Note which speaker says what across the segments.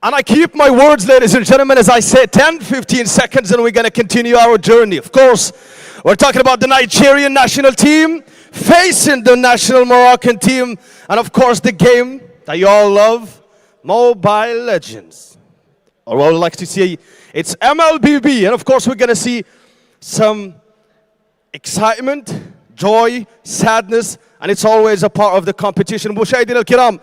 Speaker 1: And I keep my words, ladies and gentlemen, as I say, 10, 15 seconds, and we're going to continue our journey. Of course, we're talking about the Nigerian national team facing the national Moroccan team. And of course, the game that you all love, Mobile Legends. Or what I would like to see, it's Mlbb. And of course, we're going to see some excitement, joy, sadness, and it's always a part of the competition. مشاهدينا الكرام،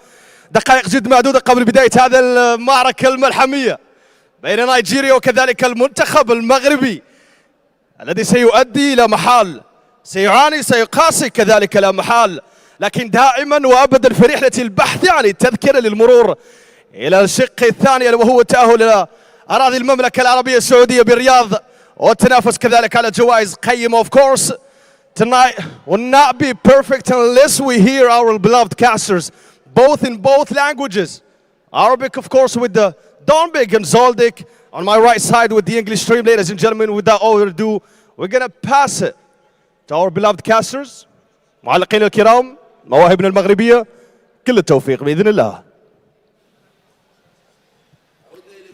Speaker 1: دقائق جد معدودة قبل بداية هذا المعركة الملحمية بين نيجيريا وكذلك المنتخب المغربي الذي سيؤدي إلى محال، سيعاني، سيقاسي كذلك لا محال، لكن دائما وابدا في رحلة البحث عن التذكرة للمرور إلى الشق الثاني وهو التأهل إلى أراضي المملكة العربية السعودية بالرياض والتنافس كذلك على جوائز قيمة. Of course, tonight will not be perfect unless we hear our beloved casters, both in both languages. Arabic, of course, with the Donbig and Zoldik. On my right side with the English stream, ladies and gentlemen, without further ado, we're going to pass it to our beloved casters. معلقين الكرام، مواهبنا المغربية، كل التوفيق بإذن الله.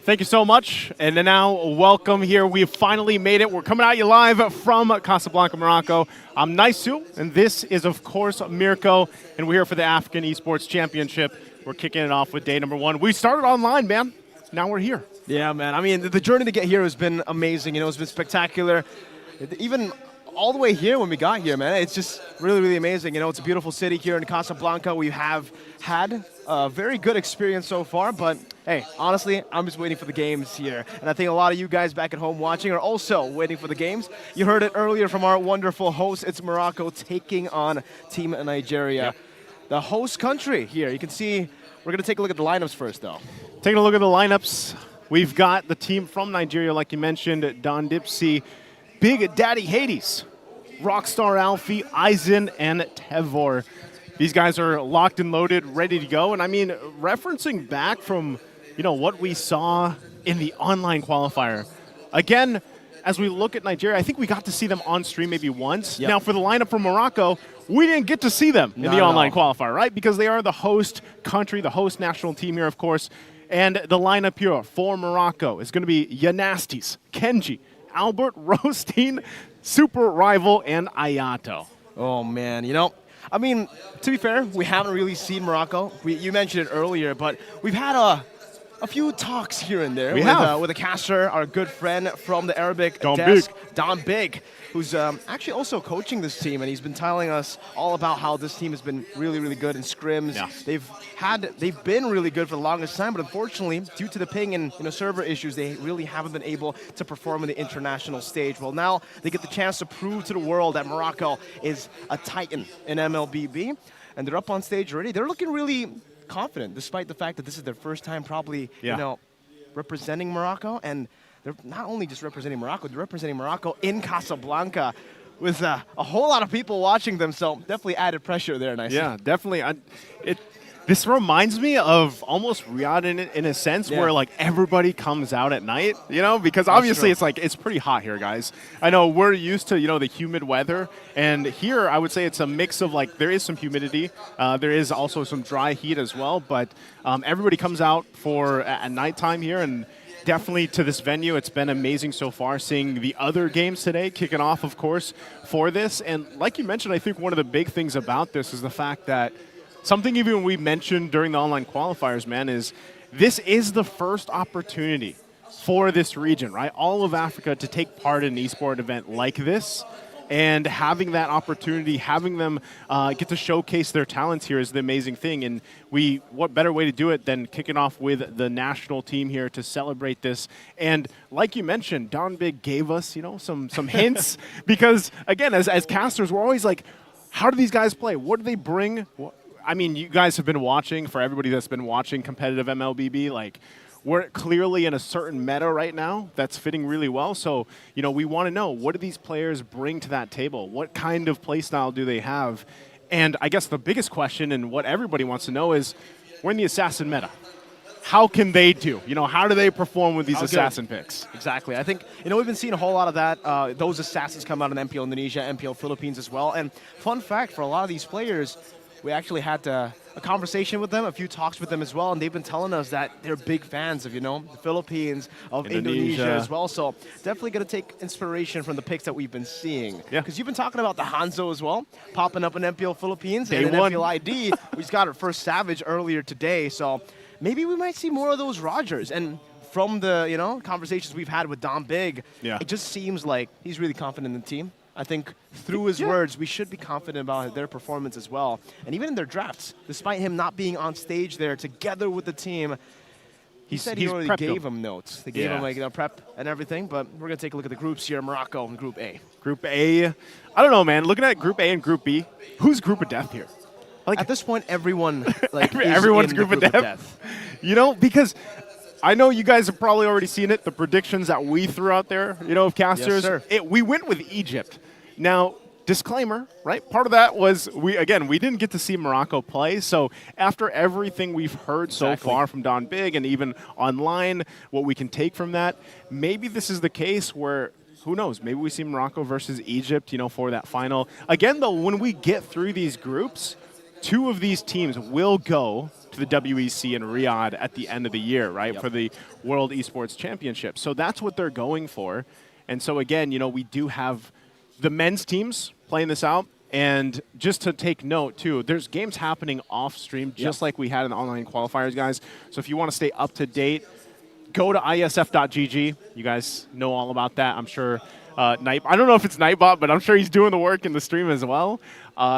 Speaker 2: Thank you so much. And now, welcome here. We've finally made it. We're coming at you live from Casablanca, Morocco. I'm Naisu, and this is, of course, Mirko, and we're here for the African Esports Championship. We're kicking it off with day number 1. We started online, man. Now we're here.
Speaker 3: Yeah, man. I mean, the journey to get here has been amazing. You know, it's been spectacular. Even all the way here when we got here, man, it's just really, really amazing. You know, it's a beautiful city here in Casablanca. We have had a very good experience so far, but hey, honestly, I'm just waiting for the games here. And I think a lot of you guys back at home watching are also waiting for the games. You heard it earlier from our wonderful host. It's Morocco taking on Team Nigeria.
Speaker 2: Yep.
Speaker 3: The host country here. You can see, we're going to take a look at the lineups first, though.
Speaker 2: Taking a look at the lineups, we've got the team from Nigeria, like you mentioned, Don Dipsy, Big Daddy Hades, Rockstar Alfie, Aizen, and Tevor. These guys are locked and loaded, ready to go. And I mean, referencing back from, you know, what we saw in the online qualifier. Again, as we look at Nigeria, I think we got to see them on stream maybe once.
Speaker 3: Yep.
Speaker 2: Now, for the lineup from Morocco, we didn't get to see them in the online qualifier, right? Because they are the host country, the host national team here, of course. And the lineup here for Morocco is going to be Yanastis, Kenji, Albert, Rostein, Super Rival, and Ayato.
Speaker 3: Oh, man. You know, I mean, to be fair, we haven't really seen Morocco. You mentioned it earlier, but we've had a few talks here and there with a caster, our good friend from the Arabic desk, Don Big, who's actually also coaching this team, and he's been telling us all about how this team has been really, really good in scrims. Yeah. They've been really good for the longest time, but unfortunately, due to the ping and server issues, they really haven't been able to perform in the international stage. Well, now they get the chance to prove to the world that Morocco is a titan in Mlbb, and they're up on stage already. They're looking really confident, despite the fact that this is their first time probably, representing Morocco. And they're not only just representing Morocco, they're representing Morocco in Casablanca with a whole lot of people watching them. So definitely added pressure there, nice.
Speaker 2: Yeah, definitely. This reminds me of almost Riyadh in a sense, where like everybody comes out at night, because obviously it's pretty hot here, guys. I know we're used to, the humid weather, and here I would say it's a mix of there is some humidity, there is also some dry heat as well, but everybody comes out for at nighttime here, and definitely to this venue, it's been amazing so far, seeing the other games today, kicking off, of course, for this. And like you mentioned, I think one of the big things about this is the fact that something even we mentioned during the online qualifiers, man, is this is the first opportunity for this region, right? All of Africa to take part in an esports event like this, and having that opportunity, having them get to showcase their talents here is the amazing thing. And what better way to do it than kicking off with the national team here to celebrate this? And like you mentioned, Don Big gave us, some hints because again, as casters, we're always like, how do these guys play? What do they bring? I mean, you guys have been watching, for everybody that's been watching competitive Mlbb, we're clearly in a certain meta right now that's fitting really well. So, we want to know, what do these players bring to that table? What kind of play style do they have? And I guess the biggest question, and what everybody wants to know, is we're in the assassin meta. How can they do? How do they perform with these assassin picks?
Speaker 3: Exactly. I think, we've been seeing a whole lot of that. Those assassins come out in MPL Indonesia, MPL Philippines as well. And fun fact, for a lot of these players, we actually had a a conversation with them, a few talks with them as well, and they've been telling us that they're big fans of, the Philippines, of Indonesia as well. So definitely going to take inspiration from the picks that we've been seeing.
Speaker 2: Yeah.
Speaker 3: Because you've been talking about the Hanzo as well, popping up in MPL Philippines
Speaker 2: Day
Speaker 3: and in
Speaker 2: one.
Speaker 3: MPL ID. We just got our first Savage earlier today, so maybe we might see more of those Rogers. And from the conversations we've had with Dom Big, it just seems like he's really confident in the team. I think through his words, we should be confident about their performance as well. And even in their drafts, despite him not being on stage there together with the team, he said he already gave him notes. They gave him like prep and everything. But we're going to take a look at the groups here. Morocco in Group A.
Speaker 2: Group A, I don't know, man. Looking at Group A and Group B, who's Group of Death here?
Speaker 3: Like, at this point, everyone
Speaker 2: everyone's Group of Death. Because I know you guys have probably already seen it, the predictions that we threw out there, of casters.
Speaker 3: Yes, sir.
Speaker 2: We went with Egypt. Now, disclaimer, right? Part of that was we didn't get to see Morocco play. So after everything we've heard so far from Don Big and even online, what we can take from that, maybe this is the case where, who knows, maybe we see Morocco versus Egypt, for that final. Again, though, when we get through these groups, 2 of these teams will go to the WEC in Riyadh at the end of the year, right, for the World Esports Championship. So that's what they're going for. And so, again, we do have the men's teams playing this out. And just to take note, too, there's games happening off stream, just like we had in the online qualifiers, guys. So if you want to stay up to date, go to iesf.gg. You guys know all about that. I'm sure I don't know if it's Nightbot, but I'm sure he's doing the work in the stream as well.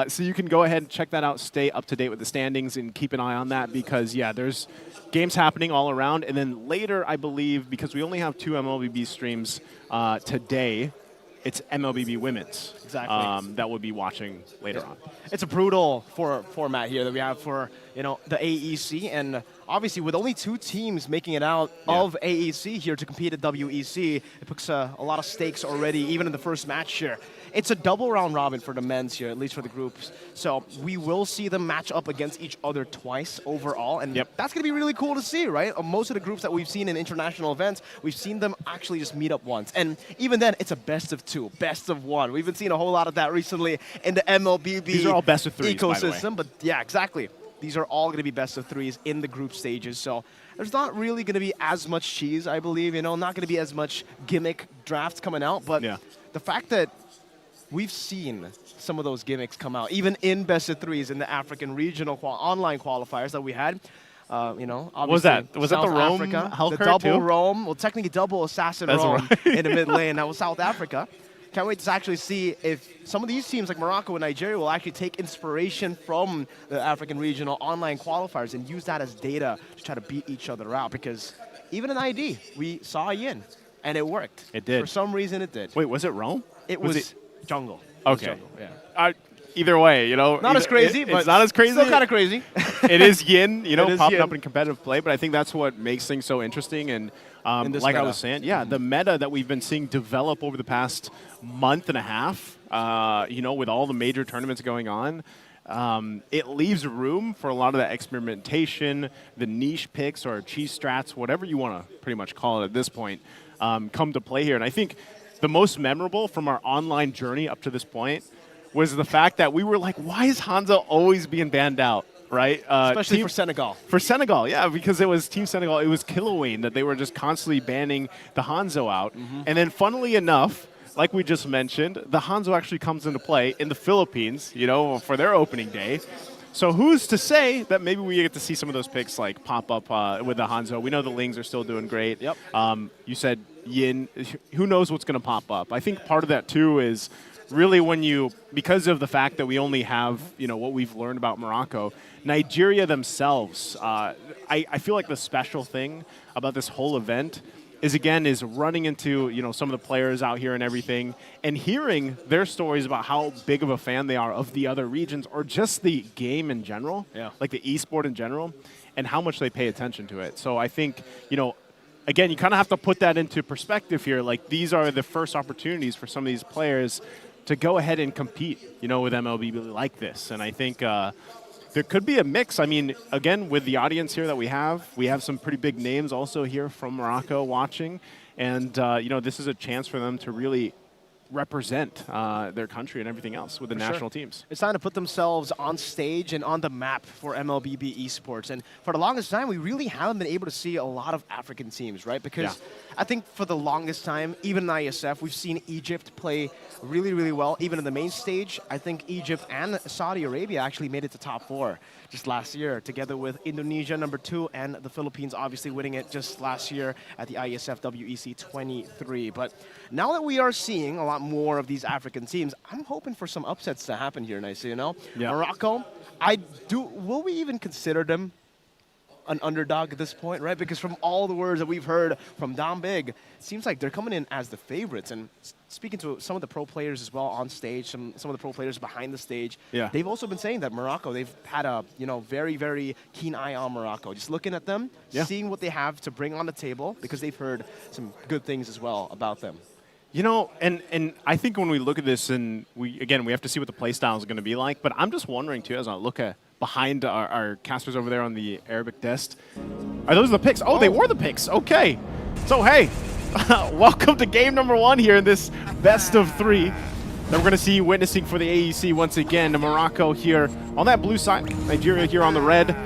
Speaker 2: So you can go ahead and check that out, stay up to date with the standings, and keep an eye on that because, there's games happening all around. And then later, I believe, because we only have 2 MLBB streams today, it's MLBB Women's that we'll be watching later on.
Speaker 3: It's a brutal format here that we have for the AEC, and obviously with only 2 teams making it out of AEC here to compete at WEC, it puts a lot of stakes already, even in the first match here. It's a double round robin for the men's here, at least for the groups. So we will see them match up against each other twice overall, and that's going to be really cool to see, right? Most of the groups that we've seen in international events, we've seen them actually just meet up once. And even then, it's a best of 2, best of 1. We've been seeing a whole lot of that recently in the MLBB
Speaker 2: These are all best of 3s,
Speaker 3: ecosystem. But yeah, exactly. These are all going to be best of 3s in the group stages. So there's not really going to be as much cheese, I believe. Not going to be as much gimmick drafts coming out. But the fact that we've seen some of those gimmicks come out, even in best of 3s in the African regional online qualifiers that we had.
Speaker 2: Was that the Rome
Speaker 3: Africa,
Speaker 2: Hellcurt
Speaker 3: the double
Speaker 2: too?
Speaker 3: Rome, well, technically double Assassin Rome in the mid lane. That was South Africa. Can't wait to actually see if some of these teams like Morocco and Nigeria will actually take inspiration from the African regional online qualifiers and use that as data to try to beat each other out. Because even in ID, we saw Yin, and it worked.
Speaker 2: It did.
Speaker 3: For some reason, it did.
Speaker 2: Wait, was it Rome?
Speaker 3: It was jungle.
Speaker 2: Okay.
Speaker 3: Jungle, yeah.
Speaker 2: Either way,
Speaker 3: Not as crazy, but
Speaker 2: it's not as crazy.
Speaker 3: Still kind of crazy.
Speaker 2: It is Yin, popping
Speaker 3: Yin.
Speaker 2: up in competitive play, but I think that's what makes things so interesting. And like
Speaker 3: meta.
Speaker 2: I was saying, the meta that we've been seeing develop over the past month and a half, with all the major tournaments going on, it leaves room for a lot of that experimentation, the niche picks or cheese strats, whatever you want to pretty much call it at this point, come to play here. And I think the most memorable from our online journey up to this point was the fact that we were like, why is Hanzo always being banned out, right?
Speaker 3: Especially for Senegal.
Speaker 2: For Senegal, yeah, because it was Team Senegal. It was Kilowayne that they were just constantly banning the Hanzo out. And then funnily enough, like we just mentioned, the Hanzo actually comes into play in the Philippines, for their opening day. So who's to say that maybe we get to see some of those picks like pop up with the Hanzo? We know the Lings are still doing great.
Speaker 3: Yep.
Speaker 2: You said Yin. Who knows what's going to pop up? I think part of that too is really because of the fact that we only have, what we've learned about Morocco, Nigeria themselves, I feel like the special thing about this whole event is running into, some of the players out here and everything and hearing their stories about how big of a fan they are of the other regions or just the game in general, like the esport in general, and how much they pay attention to it. So I think, again, you kind of have to put that into perspective here. Like, these are the first opportunities for some of these players to go ahead and compete, with MLB like this. And I think there could be a mix. I mean, again, with the audience here that we have some pretty big names also here from Morocco watching. And, this is a chance for them to really represent their country and everything else with the national teams.
Speaker 3: It's time to put themselves on stage and on the map for Mlbb esports. And for the longest time, we really haven't been able to see a lot of African teams, right? Because I think for the longest time, even in Iesf, we've seen Egypt play really, really well. Even in the main stage, I think Egypt and Saudi Arabia actually made it to top 4 just last year, together with Indonesia #2 and the Philippines obviously winning it just last year at the Iesf WEC 23. But now that we are seeing a lot more of these African teams, I'm hoping for some upsets to happen here, Nice, you know?
Speaker 2: Yeah.
Speaker 3: Morocco, will we even consider them an underdog at this point, right? Because from all the words that we've heard from Dom Big, it seems like they're coming in as the favorites. And speaking to some of the pro players as well on stage, some of the pro players behind the stage, they've also been saying that Morocco, they've had a very, very keen eye on Morocco. Just looking at them, seeing what they have to bring on the table, because they've heard some good things as well about them.
Speaker 2: You know, and I think when we look at this, and we have to see what the play style is going to be like, but I'm just wondering too, as I look at behind our casters over there on the Arabic desk, are those the picks? Oh, they were the picks. Okay. So, hey, welcome to game number 1 here in this best of 3 that we're going to see witnessing for the AEC once again. Morocco here on that blue side, Nigeria here on the red.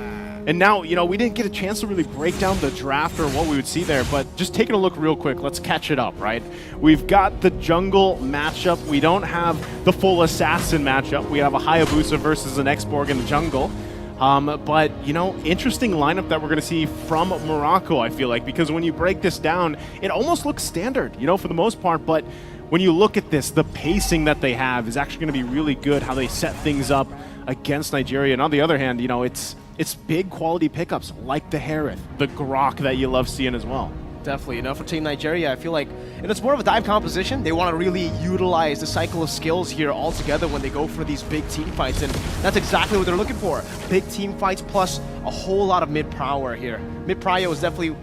Speaker 2: And now, you know, we didn't get a chance to really break down the draft or what we would see there, but just taking a look real quick, let's catch it up, right? We've got the jungle matchup. We don't have the full assassin matchup. We have a Hayabusa versus an X-Borg in the jungle. But, you know, interesting lineup that we're going to see from Morocco, I feel like, because when you break this down, it almost looks standard, you know, for the most part, but when you look at this, the pacing that they have is actually going to be really good, how they set things up against Nigeria. And on the other hand, you know, it's big quality pickups like the Harith, the Grok that you love seeing as well.
Speaker 3: Definitely, you know, for Team Nigeria, I feel like, and it's more of a dive composition. They want to really utilize the cycle of skills here all together when they go for these big team fights, and that's exactly what they're looking for. Big team fights plus a whole lot of mid-prio here. Mid-prio is definitely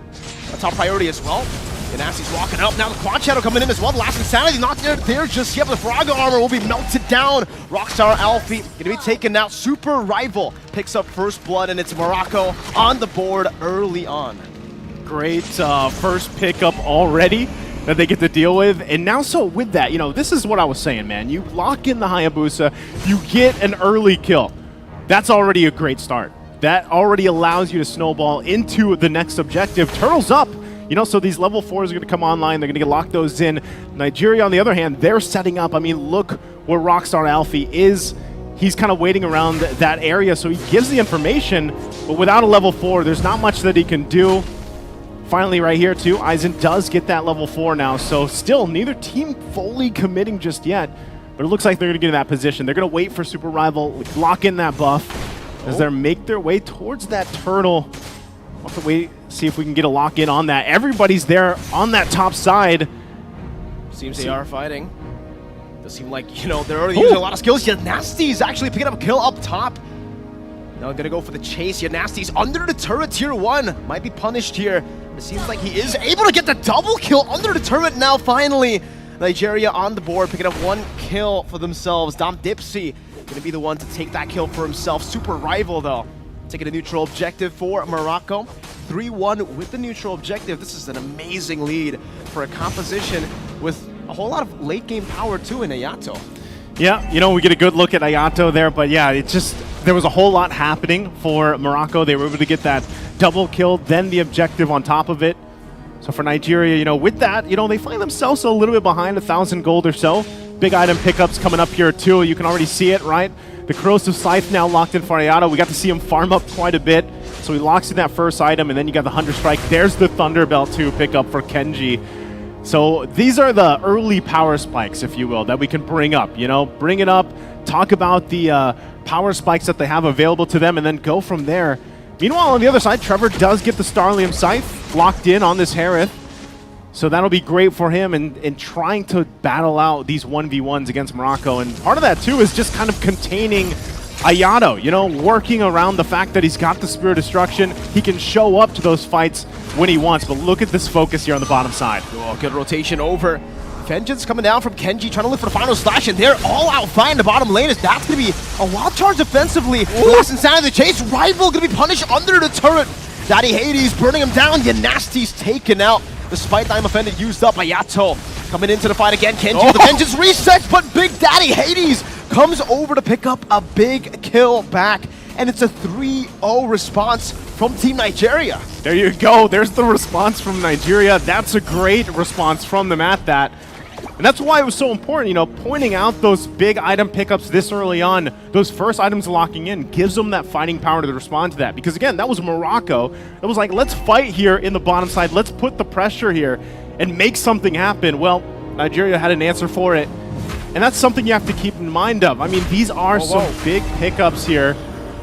Speaker 3: a top priority as well. Yanasti's walking up. Now the Quad Shadow coming in as well. The last Insanity not there just yet, but the Farago armor will be melted down. Rockstar Alfie going to be taken out. Super Rival picks up first blood, and it's Morocco on the board early on.
Speaker 2: Great first pickup already that they get to deal with. And now, so with that, you know, this is what I was saying, man. You lock in the Hayabusa, you get an early kill. That's already a great start. That already allows you to snowball into the next objective. Turtles up. You know, so these level 4s are going to come online. They're going to get locked those in. Nigeria, on the other hand, they're setting up. I mean, look where Rockstar Alfie is. He's kind of waiting around that area, so he gives the information, but without a level 4, there's not much that he can do. Finally, right here, too, Aizen does get that level 4 now, so still neither team fully committing just yet, but it looks like they're going to get in that position. They're going to wait for Super Rival, lock in that buff as they make their way towards that turtle. We'll have to wait, see if we can get a lock in on that. Everybody's there on that top side.
Speaker 3: Seems they are fighting. Does seem like, you know, they're already using a lot of skills. Yanasti's actually picking up a kill up top. Now gonna go for the chase. Yanasti's under the turret, tier 1. Might be punished here. It seems like he is able to get the double kill under the turret now, finally. Nigeria on the board, picking up 1 kill for themselves. Dom Dipsy gonna be the one to take that kill for himself. Super Rival, though, taking a neutral objective for Morocco. 3-1 with the neutral objective. This is an amazing lead for a composition with a whole lot of late game power too in Ayato.
Speaker 2: Yeah, you know, we get a good look at Ayato there, but yeah, it just, there was a whole lot happening for Morocco. They were able to get that double kill, then the objective on top of it. So for Nigeria, you know, with that, you know, they find themselves a little bit behind 1,000 gold or so. Big item pickups coming up here too. You can already see it, right? The Corrosive Scythe now locked in for Ayato. We got to see him farm up quite a bit. So he locks in that first item, and then you got the Hunter Strike. There's the Thunderbelt to pick up for Kenji. So these are the early power spikes, if you will, that we can bring up. You know, bring it up, talk about the power spikes that they have available to them, and then go from there. Meanwhile, on the other side, Trevor does get the Starlium Scythe locked in on this Harith. So that'll be great for him in trying to battle out these 1v1s against Morocco. And part of that, too, is just kind of containing Ayato, you know, working around the fact that he's got the Spirit of Destruction. He can show up to those fights when he wants. But look at this focus here on the bottom side.
Speaker 3: Oh, good rotation over. Vengeance coming down from Kenji, trying to look for the final slash, and they're all out fine. The bottom lane is that's going to be a wild charge defensively. Lost Insanity, the chase. Rival going to be punished under the turret. Daddy Hades burning him down. Yanasti's taken out. Despite the I'm offended used up, Ayato Coming into the fight again, Kenji with the vengeance resets, but Big Daddy Hades comes over to pick up a big kill back. And it's a 3-0 response from Team Nigeria.
Speaker 2: There you go. There's the response from Nigeria. That's a great response from them at that. And that's why it was so important, you know, pointing out those big item pickups this early on, those first items locking in, gives them that fighting power to respond to that. Because again, that was Morocco. It was like, let's fight here in the bottom side. Let's put the pressure here and make something happen. Well, Nigeria had an answer for it. And that's something you have to keep in mind of. I mean, these are some big pickups here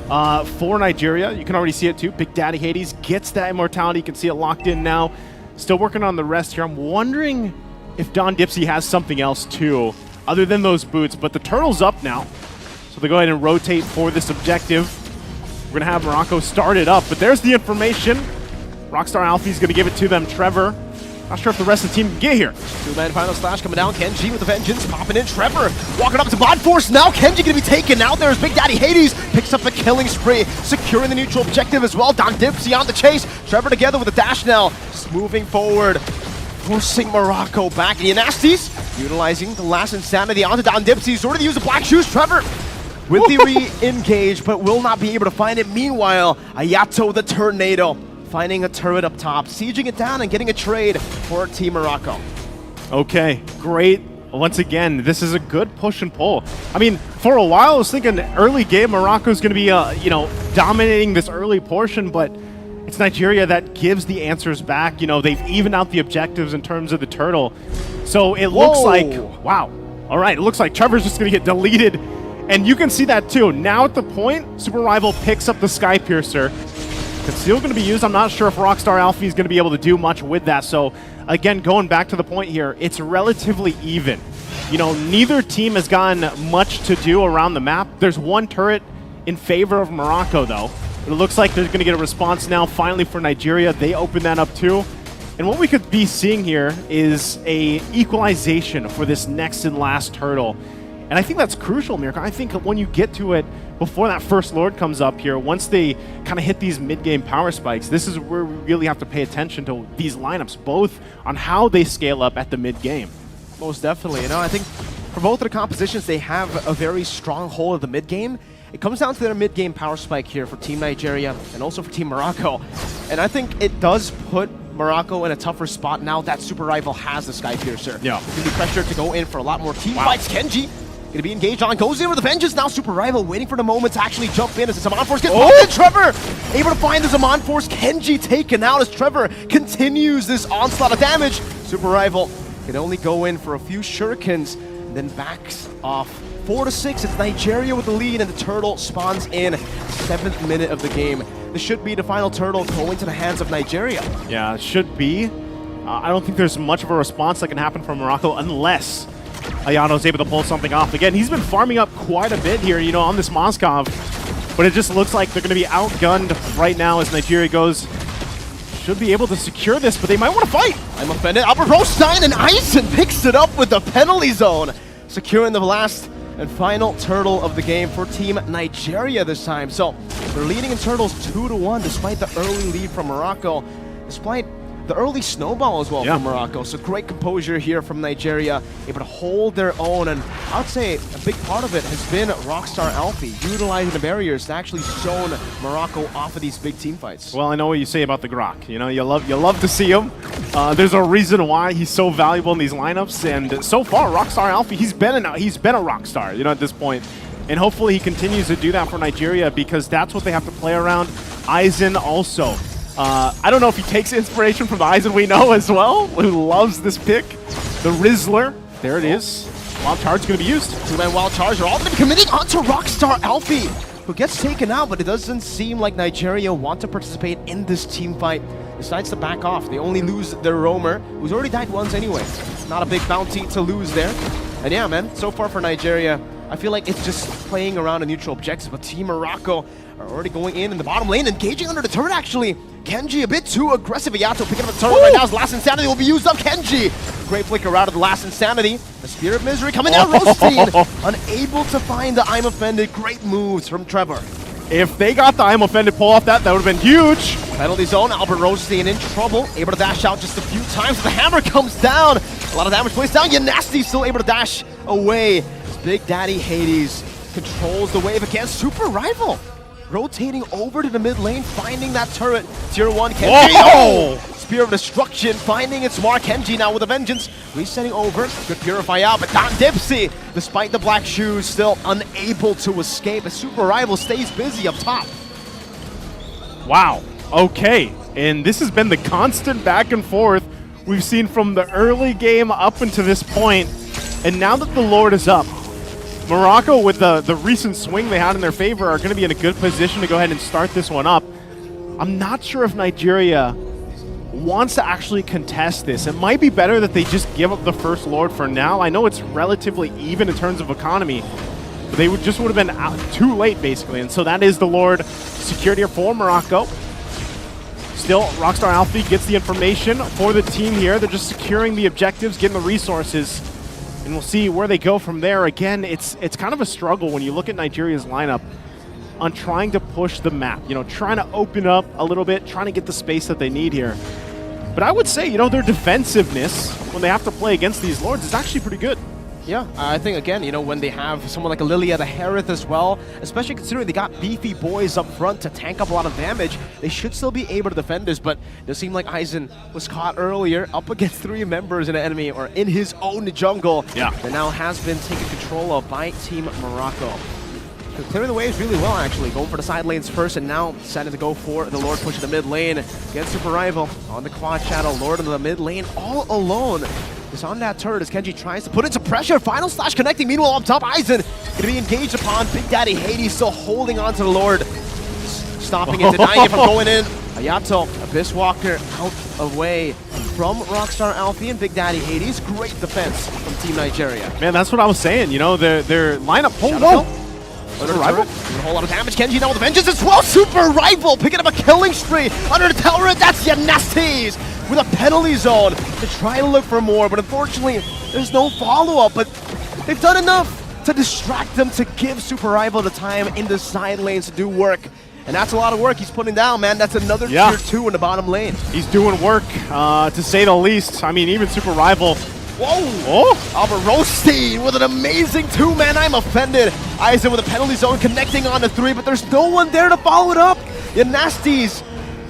Speaker 2: for Nigeria. You can already see it too. Big Daddy Hades gets that immortality. You can see it locked in now. Still working on the rest here. I'm wondering if Don Dipsy has something else too, other than those boots. But the turtle's up now. So they go ahead and rotate for this objective. We're going to have Morocco start it up. But there's the information. Rockstar Alfie's going to give it to them. Trevor, not sure if the rest of the team can get here.
Speaker 3: Two-man final slash coming down. Kenji with the vengeance, popping in. Trevor walking up to Mod Force. Now Kenji going to be taken out. There's Big Daddy Hades. Picks up a killing spree, securing the neutral objective as well. Don Dipsy on the chase. Trevor together with a dash now. Just moving forward, forcing Morocco back. And the Nasties utilizing the last insanity onto Don Dipsy. He's already used the black shoes. Trevor with the re-engage, but will not be able to find it. Meanwhile, Ayato the Tornado finding a turret up top, sieging it down and getting a trade for Team Morocco.
Speaker 2: Okay, great. Once again, this is a good push and pull. I mean, for a while, I was thinking early game, Morocco's going to be, you know, dominating this early portion, but it's Nigeria that gives the answers back. You know, they've evened out the objectives in terms of the turtle. So it looks like, wow. All right, it looks like Trevor's just going to get deleted. And you can see that too. Now at the point, Super Rival picks up the Sky Piercer. It's still going to be used. I'm not sure if Rockstar Alfie is going to be able to do much with that. So again, going back to the point here, it's relatively even. You know, neither team has gotten much to do around the map. There's one turret in favor of Morocco though. It looks like they're going to get a response now finally for Nigeria. They open that up too. And what we could be seeing here is a equalization for this next and last turtle. And I think that's crucial, Mirko. I think when you get to it, before that first Lord comes up here, once they kind of hit these mid-game power spikes, this is where we really have to pay attention to these lineups, both on how they scale up at the mid-game.
Speaker 3: Most definitely. You know, I think for both of the compositions, they have a very strong hold of the mid-game. It comes down to their mid-game power spike here for Team Nigeria and also for Team Morocco. And I think it does put Morocco in a tougher spot now that Super Rival has the Sky Piercer.
Speaker 2: Yeah.
Speaker 3: Going to be pressured to go in for a lot more team fights. Kenji going to be engaged on, goes in with the vengeance. Now Super Rival waiting for the moment to actually jump in as the Zaman Force gets popped in. Trevor able to find the Zaman Force. Kenji taken out as Trevor continues this onslaught of damage. Super Rival can only go in for a few shurikens and then backs off. 4-6, it's Nigeria with the lead, and the turtle spawns in 7th minute of the game. This should be the final turtle going to the hands of Nigeria.
Speaker 2: Yeah, it should be. I don't think there's much of a response that can happen from Morocco unless Ayano's able to pull something off. Again, he's been farming up quite a bit here, you know, on this Moskov, but it just looks like they're going to be outgunned right now as Nigeria goes. Should be able to secure this, but they might want to fight.
Speaker 3: I'm offended. Albert Rostein and Eisen picks it up with the penalty zone, securing the last and final turtle of the game for Team Nigeria this time. So they're leading in turtles 2-1 despite the early lead from Morocco, despite the early snowball as well from Morocco. So great composure here from Nigeria, able to hold their own. And I would say a big part of it has been Rockstar Alfie utilizing the barriers to actually zone Morocco off of these big team fights.
Speaker 2: Well, I know what you say about the Grok. You know, you love to see him. There's a reason why he's so valuable in these lineups. And so far, Rockstar Alfie, he's been a rock star, you know, at this point. And hopefully he continues to do that for Nigeria because that's what they have to play around. Eisen also. I don't know if he takes inspiration from the Eisen we know as well, who loves this pick. The Rizzler, there it is. Wild Charge is going to be used.
Speaker 3: Two-man Wild Charge are all going to be committing onto Rockstar Alfie, who gets taken out, but it doesn't seem like Nigeria want to participate in this team fight. Decides to back off. They only lose their roamer, who's already died once anyway. Not a big bounty to lose there. And yeah, man, so far for Nigeria, I feel like it's just playing around a neutral objective, but Team Morocco are already going in the bottom lane, engaging under the turret actually. Kenji a bit too aggressive. Ayato picking up the turret right now. His last insanity will be used up. Kenji, great flicker out of the last insanity. The Spear of Misery coming down. Roasting, unable to find the I'm Offended. Great moves from Trevor.
Speaker 2: If they got the I'm Offended pull off that would have been huge.
Speaker 3: Penalty zone, Albert Rosenstein in trouble, able to dash out just a few times. The hammer comes down. A lot of damage placed down. Nasty still able to dash away. Big Daddy Hades controls the wave against Super Rival. Rotating over to the mid lane, finding that turret. Tier 1 Kenji. Oh! Spear of Destruction finding its mark. Kenji now with a vengeance. Resetting over. Good purify out, but Don Dipsy, despite the black shoes, still unable to escape as Super Rival stays busy up top.
Speaker 2: Wow. Okay. And this has been the constant back and forth we've seen from the early game up until this point. And now that the Lord is up, Morocco, with the recent swing they had in their favor, are going to be in a good position to go ahead and start this one up. I'm not sure if Nigeria wants to actually contest this. It might be better that they just give up the first Lord for now. I know it's relatively even in terms of economy, but they would have been out too late, basically. And so that is the Lord secured here for Morocco. Still, Rockstar Alfie gets the information for the team here. They're just securing the objectives, getting the resources. And we'll see where they go from there. Again, it's kind of a struggle when you look at Nigeria's lineup on trying to push the map, trying to open up a little bit, trying to get the space that they need here. But I would say, their defensiveness when they have to play against these Lords is actually pretty good.
Speaker 3: Yeah, I think, again, when they have someone like a Lilia the Harith as well, especially considering they got beefy boys up front to tank up a lot of damage, they should still be able to defend this, but it does seem like Aizen was caught earlier up against 3 members in an enemy or in his own jungle.
Speaker 2: Yeah.
Speaker 3: That now has been taken control of by Team Morocco. They're clearing the waves really well, actually, going for the side lanes first, and now decided to go for the Lord push in the mid lane against Super Rival on the quad channel. Lord in the mid lane all alone. Is on that turret as Kenji tries to put into pressure. Final slash connecting. Meanwhile, up top, Aizen going to be engaged upon. Big Daddy Hades still holding on to the Lord. Stopping it, denying it from going in. Ayato, Abyss Walker out away from Rockstar Alfie and Big Daddy Hades. Great defense from Team Nigeria.
Speaker 2: Man, that's what I was saying. Their lineup. Super Rival.
Speaker 3: A whole lot of damage. Kenji now with a vengeance as well. Super Rival picking up a killing spree under the turret. That's Nasties with a penalty zone to try to look for more, but unfortunately, there's no follow-up. But they've done enough to distract them to give Super Rival the time in the side lanes to do work. And that's a lot of work he's putting down, man. That's another tier 2 in the bottom lane.
Speaker 2: He's doing work, to say the least. I mean, even Super Rival.
Speaker 3: Whoa! Oh. Albert Rosenstein with an amazing 2-man. I'm offended. Aizen with a penalty zone connecting on the 3, but there's no one there to follow it up. The Nasties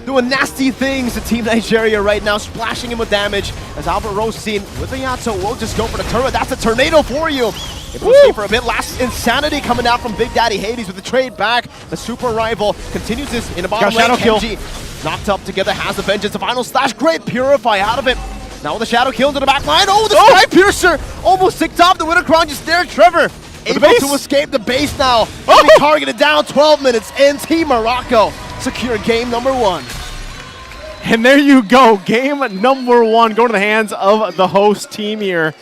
Speaker 3: doing nasty things to Team Nigeria right now, splashing him with damage as Albert Rosenstein with the Yato will just go for the turret. That's a tornado for you. Able to stay for a bit. Last Insanity coming out from Big Daddy Hades with the trade back. The Super Rival continues this in the bottom lane. Kenji knocked up together, has the vengeance. The final slash, great purify out of it. Now with the shadow kill into the back line. Oh, the Sky Piercer almost ticked off the Wintercrown just there. Trevor able to escape the base now. Be targeted down 12 minutes in. Team Morocco secure game number 1.
Speaker 2: And there you go, game number 1 going to the hands of the host team here.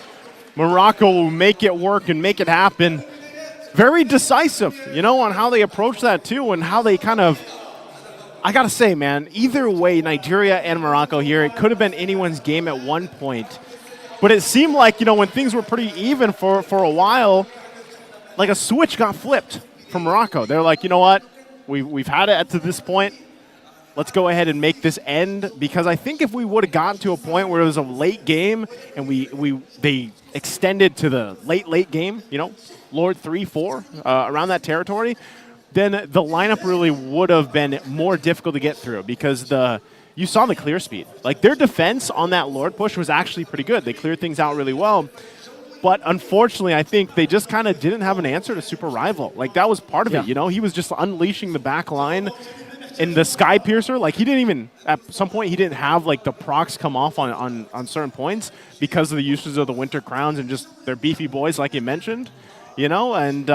Speaker 2: Morocco will make it work and make it happen. Very decisive, on how they approach that too, and how they kind of, I gotta say, man, either way, Nigeria and Morocco here, it could have been anyone's game at one point. But it seemed like, when things were pretty even for a while, like a switch got flipped from Morocco. They're like, you know what, we've had it to this point. Let's go ahead and make this end, because I think if we would have gotten to a point where it was a late game and they extended to the late game, Lord 3-4, around that territory, then the lineup really would have been more difficult to get through, because you saw the clear speed. Like, their defense on that Lord push was actually pretty good. They cleared things out really well. But unfortunately, I think they just kind of didn't have an answer to Super Rival. Like, that was part of it, He was just unleashing the back line. In the Sky Piercer, like, he didn't even, at some point, he didn't have, like, the procs come off on certain points because of the uses of the Winter Crowns and just their beefy boys, like you mentioned, and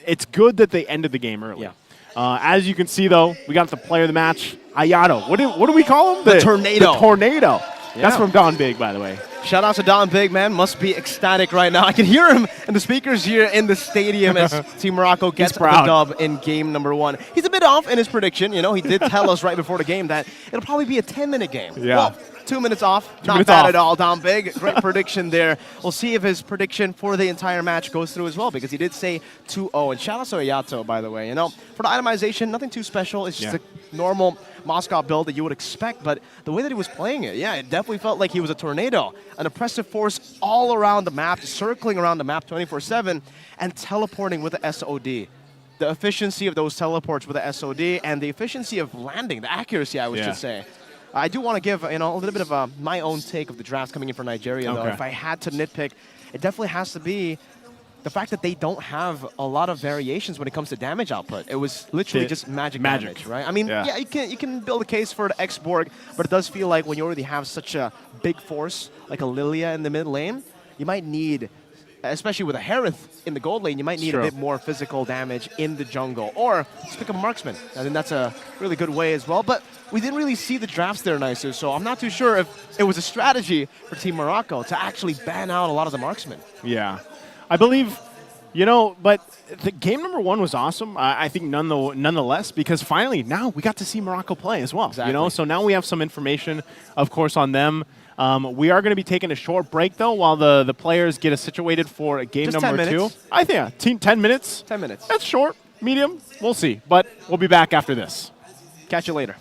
Speaker 2: it's good that they ended the game early. As you can see, though, we got the player of the match, Ayato. What do we call him?
Speaker 3: The Tornado.
Speaker 2: The Tornado. That's from Don Big, by the way.
Speaker 3: Shout out to Don Big, man. Must be ecstatic right now. I can hear him in the speakers here in the stadium as Team Morocco gets the dub in game number 1. He's a bit off in his prediction. You know, he did tell us right before the game that it'll probably be a 10-minute game.
Speaker 2: Yeah.
Speaker 3: Well, 2 minutes off. Not bad at all, Don Big. Great prediction there. We'll see if his prediction for the entire match goes through as well, because he did say 2-0. And shout out to Ayato, by the way. You know, for the itemization, nothing too special. It's just a normal Moscow build that you would expect, but the way that he was playing it, yeah, it definitely felt like he was a tornado. An oppressive force all around the map, circling around the map 24/7, and teleporting with the SOD. The efficiency of those teleports with the SOD and the efficiency of landing, the accuracy, I should say. I do want to give a little bit of my own take of the drafts coming in for Nigeria, though. If I had to nitpick, it definitely has to be the fact that they don't have a lot of variations when it comes to damage output. It was literally just magic damage, right? I mean, yeah, you can build a case for the X-Borg, but it does feel like when you already have such a big force, like a Lilia in the mid lane, you might need, especially with a Harith in the gold lane, you might need a bit more physical damage in the jungle. Or just pick a marksman. I think that's a really good way as well. But we didn't really see the drafts there nicer, so I'm not too sure if it was a strategy for Team Morocco to actually ban out a lot of the marksmen.
Speaker 2: Yeah. I believe, you know, but the game number 1 was awesome. I think nonetheless, because finally now we got to see Morocco play as well.
Speaker 3: Exactly.
Speaker 2: You know, so now we have some information, of course, on them. We are going to be taking a short break, though, while the players get us situated for game
Speaker 3: just
Speaker 2: number 2. I think 10 minutes.
Speaker 3: 10 minutes.
Speaker 2: That's short, medium. We'll see. But we'll be back after this.
Speaker 3: Catch you later.